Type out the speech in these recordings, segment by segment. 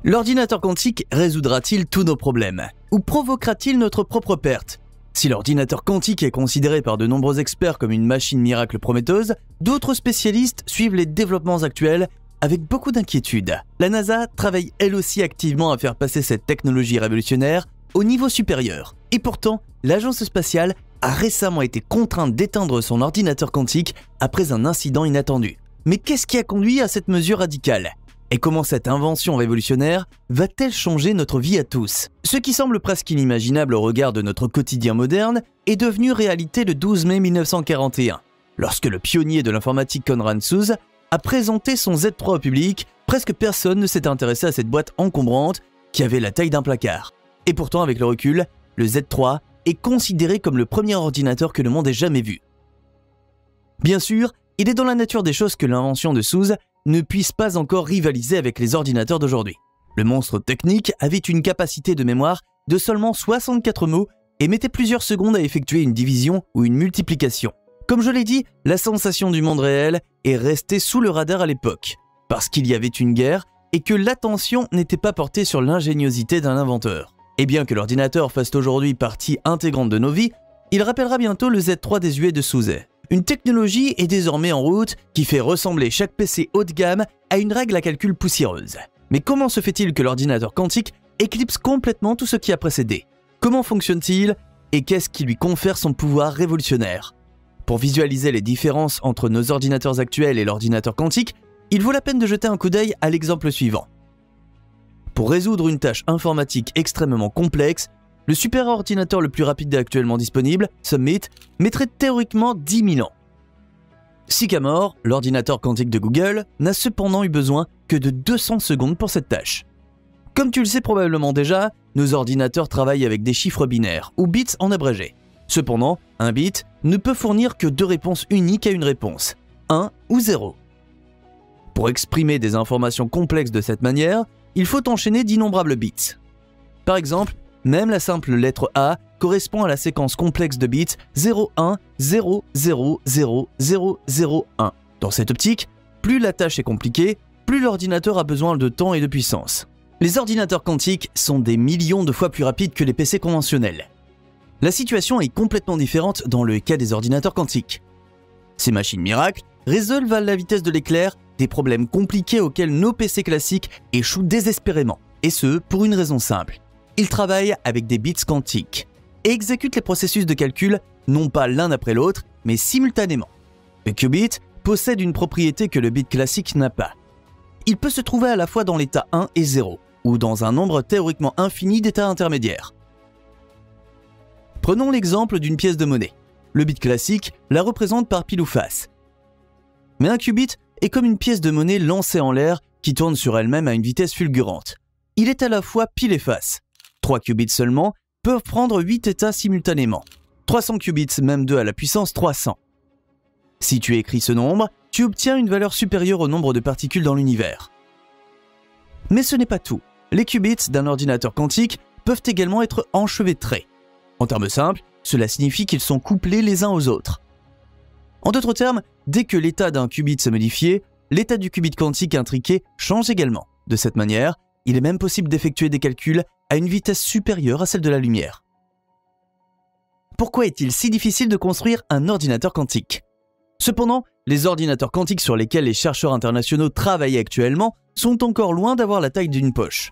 L'ordinateur quantique résoudra-t-il tous nos problèmes? Ou provoquera-t-il notre propre perte? Si l'ordinateur quantique est considéré par de nombreux experts comme une machine miracle prometteuse, d'autres spécialistes suivent les développements actuels avec beaucoup d'inquiétude. La NASA travaille elle aussi activement à faire passer cette technologie révolutionnaire au niveau supérieur. Et pourtant, l'agence spatiale a récemment été contrainte d'éteindre son ordinateur quantique après un incident inattendu. Mais qu'est-ce qui a conduit à cette mesure radicale? Et comment cette invention révolutionnaire va-t-elle changer notre vie à tous? Ce qui semble presque inimaginable au regard de notre quotidien moderne est devenu réalité le 12 mai 1941. Lorsque le pionnier de l'informatique Konrad Zuse a présenté son Z3 au public, presque personne ne s'était intéressé à cette boîte encombrante qui avait la taille d'un placard. Et pourtant, avec le recul, le Z3 est considéré comme le premier ordinateur que le monde ait jamais vu. Bien sûr, il est dans la nature des choses que l'invention de Zuse ne puisse pas encore rivaliser avec les ordinateurs d'aujourd'hui. Le monstre technique avait une capacité de mémoire de seulement 64 mots et mettait plusieurs secondes à effectuer une division ou une multiplication. Comme je l'ai dit, la sensation du monde réel est restée sous le radar à l'époque, parce qu'il y avait une guerre et que l'attention n'était pas portée sur l'ingéniosité d'un inventeur. Et bien que l'ordinateur fasse aujourd'hui partie intégrante de nos vies, il rappellera bientôt le Z3 désuet de Zuse. Une technologie est désormais en route qui fait ressembler chaque PC haut de gamme à une règle à calcul poussiéreuse. Mais comment se fait-il que l'ordinateur quantique éclipse complètement tout ce qui a précédé? Comment fonctionne-t-il et qu'est-ce qui lui confère son pouvoir révolutionnaire? Pour visualiser les différences entre nos ordinateurs actuels et l'ordinateur quantique, il vaut la peine de jeter un coup d'œil à l'exemple suivant. Pour résoudre une tâche informatique extrêmement complexe, le superordinateur le plus rapide actuellement disponible, Summit, mettrait théoriquement 10 000 ans. Sycamore, l'ordinateur quantique de Google, n'a cependant eu besoin que de 200 secondes pour cette tâche. Comme tu le sais probablement déjà, nos ordinateurs travaillent avec des chiffres binaires, ou bits en abrégé. Cependant, un bit ne peut fournir que deux réponses uniques à une réponse, 1 ou 0. Pour exprimer des informations complexes de cette manière, il faut enchaîner d'innombrables bits. Par exemple, même la simple lettre A correspond à la séquence complexe de bits 01000001. Dans cette optique, plus la tâche est compliquée, plus l'ordinateur a besoin de temps et de puissance. Les ordinateurs quantiques sont des millions de fois plus rapides que les PC conventionnels. La situation est complètement différente dans le cas des ordinateurs quantiques. Ces machines miracles résolvent à la vitesse de l'éclair des problèmes compliqués auxquels nos PC classiques échouent désespérément. Et ce, pour une raison simple. Ils travaillent avec des bits quantiques et exécutent les processus de calcul non pas l'un après l'autre, mais simultanément. Le qubit possède une propriété que le bit classique n'a pas. Il peut se trouver à la fois dans l'état 1 et 0, ou dans un nombre théoriquement infini d'états intermédiaires. Prenons l'exemple d'une pièce de monnaie. Le bit classique la représente par pile ou face. Mais un qubit est comme une pièce de monnaie lancée en l'air qui tourne sur elle-même à une vitesse fulgurante. Il est à la fois pile et face. 3 qubits seulement peuvent prendre 8 états simultanément. 300 qubits, même 2 à la puissance 300. Si tu écris ce nombre, tu obtiens une valeur supérieure au nombre de particules dans l'univers. Mais ce n'est pas tout. Les qubits d'un ordinateur quantique peuvent également être enchevêtrés. En termes simples, cela signifie qu'ils sont couplés les uns aux autres. En d'autres termes, dès que l'état d'un qubit s'est modifié, l'état du qubit quantique intriqué change également. De cette manière, il est même possible d'effectuer des calculs à une vitesse supérieure à celle de la lumière. Pourquoi est-il si difficile de construire un ordinateur quantique? Cependant, les ordinateurs quantiques sur lesquels les chercheurs internationaux travaillent actuellement sont encore loin d'avoir la taille d'une poche.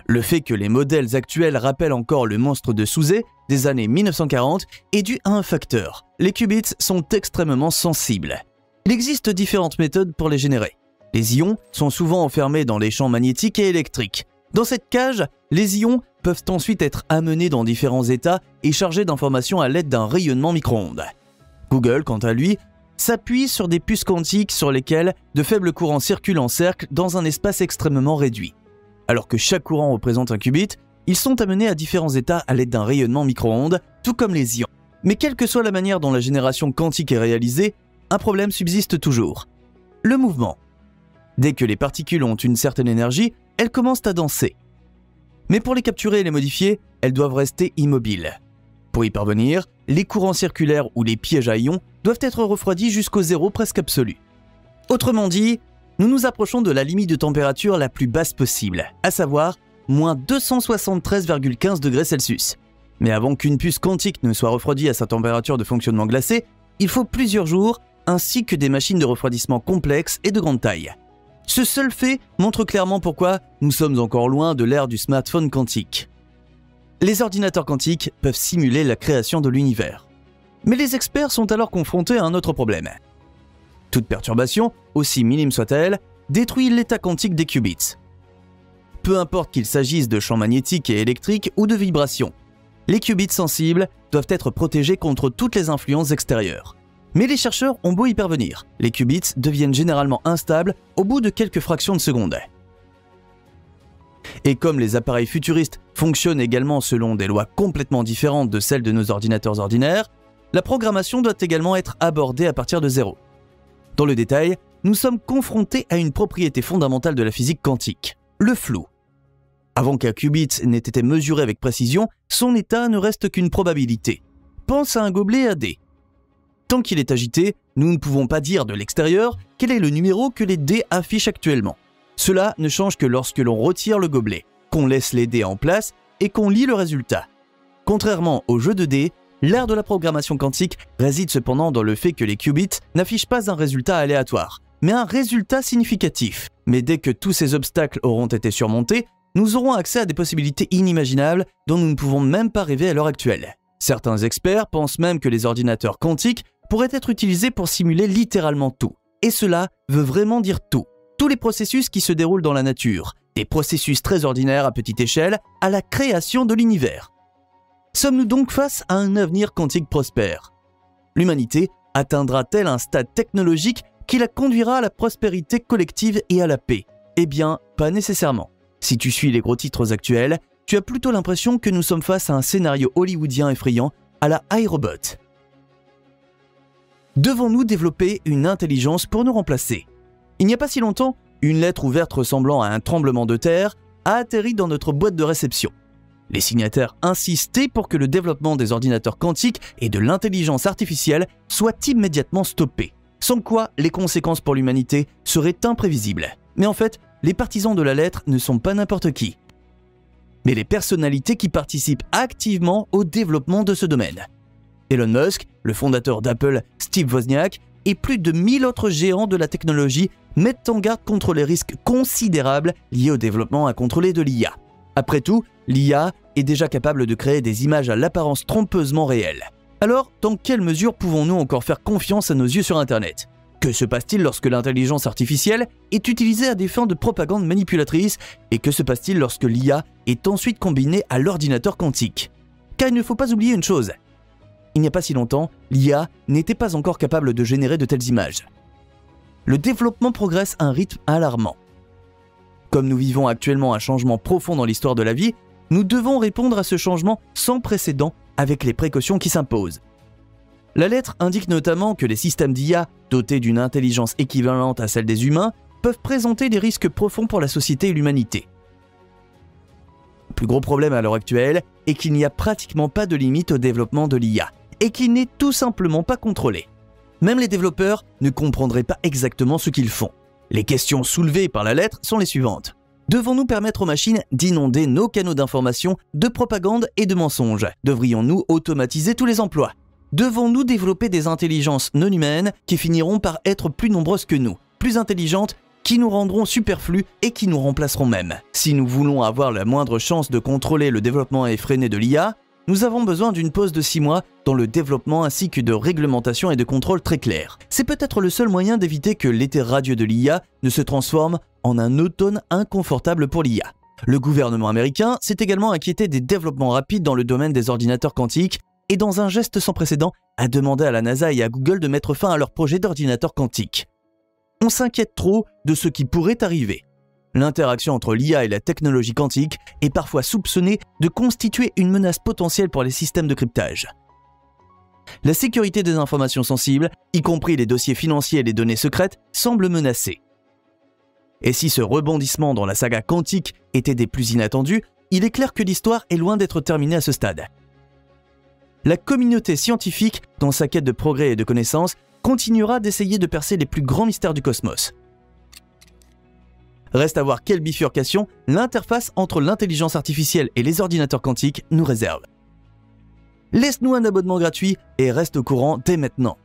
Le fait que les modèles actuels rappellent encore le monstre de Zuse des années 1940 est dû à un facteur. Les qubits sont extrêmement sensibles. Il existe différentes méthodes pour les générer. Les ions sont souvent enfermés dans les champs magnétiques et électriques. Dans cette cage, les ions peuvent ensuite être amenés dans différents états et chargés d'informations à l'aide d'un rayonnement micro-ondes. Google, quant à lui, s'appuie sur des puces quantiques sur lesquelles de faibles courants circulent en cercle dans un espace extrêmement réduit. Alors que chaque courant représente un qubit, ils sont amenés à différents états à l'aide d'un rayonnement micro-ondes, tout comme les ions. Mais quelle que soit la manière dont la génération quantique est réalisée, un problème subsiste toujours. Le mouvement. Dès que les particules ont une certaine énergie, elles commencent à danser. Mais pour les capturer et les modifier, elles doivent rester immobiles. Pour y parvenir, les courants circulaires ou les pièges à ions doivent être refroidis jusqu'au zéro presque absolu. Autrement dit, nous nous approchons de la limite de température la plus basse possible, à savoir moins 273,15 degrés Celsius. Mais avant qu'une puce quantique ne soit refroidie à sa température de fonctionnement glacée, il faut plusieurs jours, ainsi que des machines de refroidissement complexes et de grande taille. Ce seul fait montre clairement pourquoi nous sommes encore loin de l'ère du smartphone quantique. Les ordinateurs quantiques peuvent simuler la création de l'univers. Mais les experts sont alors confrontés à un autre problème. Toute perturbation, aussi minime soit-elle, détruit l'état quantique des qubits. Peu importe qu'il s'agisse de champs magnétiques et électriques ou de vibrations, les qubits sensibles doivent être protégés contre toutes les influences extérieures. Mais les chercheurs ont beau y parvenir, les qubits deviennent généralement instables au bout de quelques fractions de seconde. Et comme les appareils futuristes fonctionnent également selon des lois complètement différentes de celles de nos ordinateurs ordinaires, la programmation doit également être abordée à partir de zéro. Dans le détail, nous sommes confrontés à une propriété fondamentale de la physique quantique, le flou. Avant qu'un qubit n'ait été mesuré avec précision, son état ne reste qu'une probabilité. Pense à un gobelet à dés. Tant qu'il est agité, nous ne pouvons pas dire de l'extérieur quel est le numéro que les dés affichent actuellement. Cela ne change que lorsque l'on retire le gobelet, qu'on laisse les dés en place et qu'on lit le résultat. Contrairement au jeu de dés, l'art de la programmation quantique réside cependant dans le fait que les qubits n'affichent pas un résultat aléatoire, mais un résultat significatif. Mais dès que tous ces obstacles auront été surmontés, nous aurons accès à des possibilités inimaginables dont nous ne pouvons même pas rêver à l'heure actuelle. Certains experts pensent même que les ordinateurs quantiques pourraient être utilisés pour simuler littéralement tout. Et cela veut vraiment dire tout. Tous les processus qui se déroulent dans la nature, des processus très ordinaires à petite échelle, à la création de l'univers. Sommes-nous donc face à un avenir quantique prospère? L'humanité atteindra-t-elle un stade technologique qui la conduira à la prospérité collective et à la paix? Eh bien, pas nécessairement. Si tu suis les gros titres actuels, tu as plutôt l'impression que nous sommes face à un scénario hollywoodien effrayant à la iRobot. Devons-nous développer une intelligence pour nous remplacer? Il n'y a pas si longtemps, une lettre ouverte ressemblant à un tremblement de terre a atterri dans notre boîte de réception. Les signataires insistaient pour que le développement des ordinateurs quantiques et de l'intelligence artificielle soit immédiatement stoppé, sans quoi les conséquences pour l'humanité seraient imprévisibles. Mais en fait, les partisans de la lettre ne sont pas n'importe qui, mais les personnalités qui participent activement au développement de ce domaine. Elon Musk, le fondateur d'Apple, Steve Wozniak, et plus de 1000 autres géants de la technologie mettent en garde contre les risques considérables liés au développement incontrôlé de l'IA. Après tout, l'IA est déjà capable de créer des images à l'apparence trompeusement réelle. Alors, dans quelle mesure pouvons-nous encore faire confiance à nos yeux sur Internet? Que se passe-t-il lorsque l'intelligence artificielle est utilisée à des fins de propagande manipulatrice? Et que se passe-t-il lorsque l'IA est ensuite combinée à l'ordinateur quantique? Car il ne faut pas oublier une chose. Il n'y a pas si longtemps, l'IA n'était pas encore capable de générer de telles images. Le développement progresse à un rythme alarmant. Comme nous vivons actuellement un changement profond dans l'histoire de la vie, nous devons répondre à ce changement sans précédent avec les précautions qui s'imposent. La lettre indique notamment que les systèmes d'IA dotés d'une intelligence équivalente à celle des humains peuvent présenter des risques profonds pour la société et l'humanité. Le plus gros problème à l'heure actuelle est qu'il n'y a pratiquement pas de limite au développement de l'IA et qu'il n'est tout simplement pas contrôlé. Même les développeurs ne comprendraient pas exactement ce qu'ils font. Les questions soulevées par la lettre sont les suivantes. Devons-nous permettre aux machines d'inonder nos canaux d'information, de propagande et de mensonges? Devrions-nous automatiser tous les emplois? Devons-nous développer des intelligences non humaines qui finiront par être plus nombreuses que nous, plus intelligentes, qui nous rendront superflus et qui nous remplaceront même? Si nous voulons avoir la moindre chance de contrôler le développement effréné de l'IA, nous avons besoin d'une pause de 6 mois dans le développement ainsi que de réglementation et de contrôle très clairs. C'est peut-être le seul moyen d'éviter que l'été radieux de l'IA ne se transforme en un automne inconfortable pour l'IA. Le gouvernement américain s'est également inquiété des développements rapides dans le domaine des ordinateurs quantiques et dans un geste sans précédent a demandé à la NASA et à Google de mettre fin à leur projet d'ordinateur quantique. On s'inquiète trop de ce qui pourrait arriver. L'interaction entre l'IA et la technologie quantique est parfois soupçonnée de constituer une menace potentielle pour les systèmes de cryptage. La sécurité des informations sensibles, y compris les dossiers financiers et les données secrètes, semble menacée. Et si ce rebondissement dans la saga quantique était des plus inattendus, il est clair que l'histoire est loin d'être terminée à ce stade. La communauté scientifique, dans sa quête de progrès et de connaissances, continuera d'essayer de percer les plus grands mystères du cosmos. Reste à voir quelle bifurcation l'interface entre l'intelligence artificielle et les ordinateurs quantiques nous réserve. Laisse-nous un abonnement gratuit et reste au courant dès maintenant.